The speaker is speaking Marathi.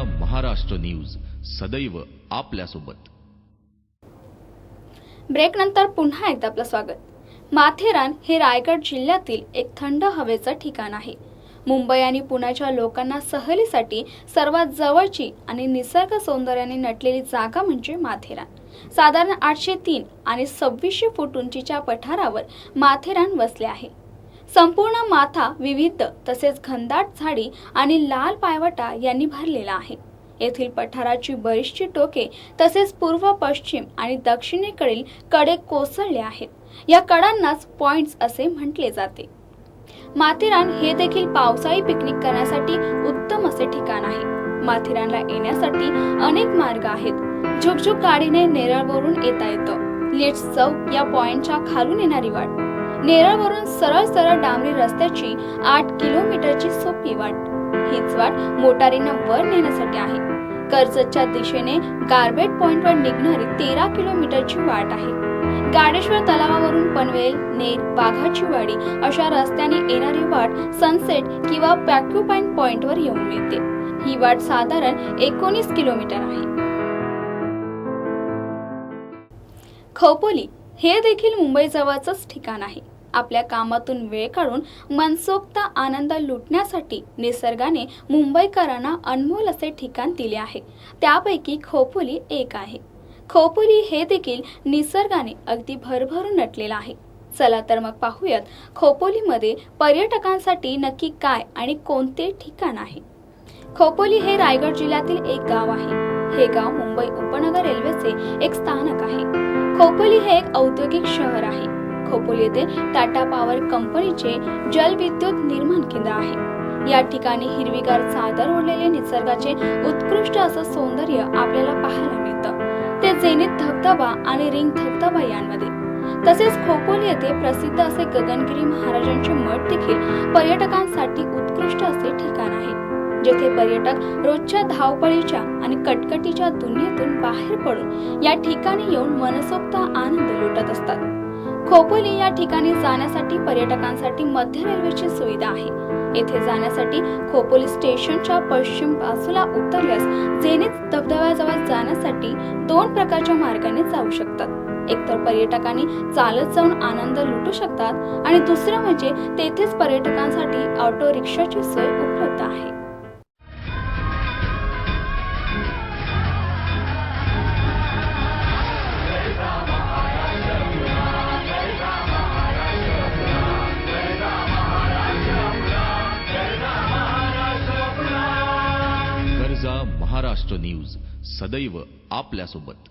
महाराष्ट्र न्यूज सदैव आपल्यासोबत। ब्रेक नंतर पुन्हा एकदा आपलं स्वागत। माथेरान हे रायगड जिल्ह्यातील एक थंड हवेचं ठिकाण आहे। मुंबई आणि पुण्याच्या लोकांना सहलीसाठी सर्वात जवळची आणि निसर्ग सौंदर्याने नटलेली जागा म्हणजे माथेरान। साधारण 803 आणि 2600 फूट उंचीच्या पठारावर माथेरान वसले आहे। संपूर्ण माथा विविध तसेच घनदाट झाडी आणि लाल पायवटा यांनी भरलेला आहे। येथील पठाराची बरीचशी टोके तसेच पूर्व, पश्चिम आणि दक्षिणेकडील कडे कोसळले आहेत। या कडांनाच पॉइंट्स असे म्हटले जाते। माथेरान हे देखील पावसाळी पिकनिक करण्यासाठी उत्तम असे ठिकाण आहे। माथेरानला येण्यासाठी अनेक मार्ग आहेत। झुकझुक गाडीने नेरळवरून येता येतं। लिट्स चौक या पॉइंटच्या खालून येणारी वाट, नेरळवरून सरळ डांबरी रस्त्याची 8 किलोमीटरची सोपी वाट, हीच वाट मोटारीनं वर नेण्यासाठी आहे। कर्जतच्या दिशेने गारबेट पॉइंटवर निघणारी 13 किलोमीटरची वाट आहे। गाडेश्वर तलावावरून पनवेल, नेर, वाघाची वाडी अशा रस्त्याने येणारी वाट सनसेट किंवा पॅक्यूपाईन पॉइंटवर येऊन मिळते। ही वाट साधारण 19 किलोमीटर आहे। खोपोली हे देखील मुंबई जवळचंच ठिकाण आहे। आपल्या कामातून वेळ काढून मनसोक्त आनंद लुटण्यासाठी निसर्गाने मुंबईकरांना अनमोल असे ठिकाण दिले आहे। त्यापैकी खोपोली एक आहे। खोपोली हे देखील निसर्गाने अगदी भरभरून नटलेलं आहे। चला तर मग पाहूयात खोपोलीमध्ये पर्यटकांसाठी नक्की काय आणि कोणते ठिकाण आहे। खोपोली हे रायगड जिल्ह्यातील एक गाव आहे। हे गाव मुंबई उपनगर रेल्वेचे एक स्थानक आहे। खोपोली हे एक औद्योगिक शहर आहे। खोपोली येथे टाटा पॉवर कंपनीचे जलविद्युत निर्माण केंद्र आहे। या ठिकाणी हिरवीगार चादर ओढलेले निसर्गाचे उत्कृष्ट असं सौंदर्य आपल्याला पाहायला मिळतं। ते झेनिथ धबधबा आणि रिंग धबधबा यांमध्ये। तसेच खोपोली येथे प्रसिद्ध असे गगनगिरी महाराजांचे मठ देखील पर्यटकांसाठी उत्कृष्ट असे ठिकाण आहे, जेथे पर्यटक रोजच्या धावपळीच्या आणि कटकटीच्या दुनियेतून बाहेर पडून या ठिकाणी येऊन मनसोक्त आनंद लुटत असतात। खोपोली या ठिकाणी जाण्यासाठी पर्यटकांसाठी मध्य रेल्वेची सुविधा आहे। येथे जाण्यासाठी खोपोली स्टेशनच्या पश्चिम बाजूला उतरल्यास झेनिथ धबधब्याजवळ जाण्यासाठी 2 प्रकारच्या मार्गाने जाऊ शकतात। एकतर पर्यटकांनी चालत जाऊन आनंद लुटू शकतात आणि दुसरं म्हणजे तेथेच पर्यटकांसाठी ऑटो रिक्षाची सोय उपलब्ध आहे। महाराष्ट्र न्यूज सदैव आपल्यासोबत।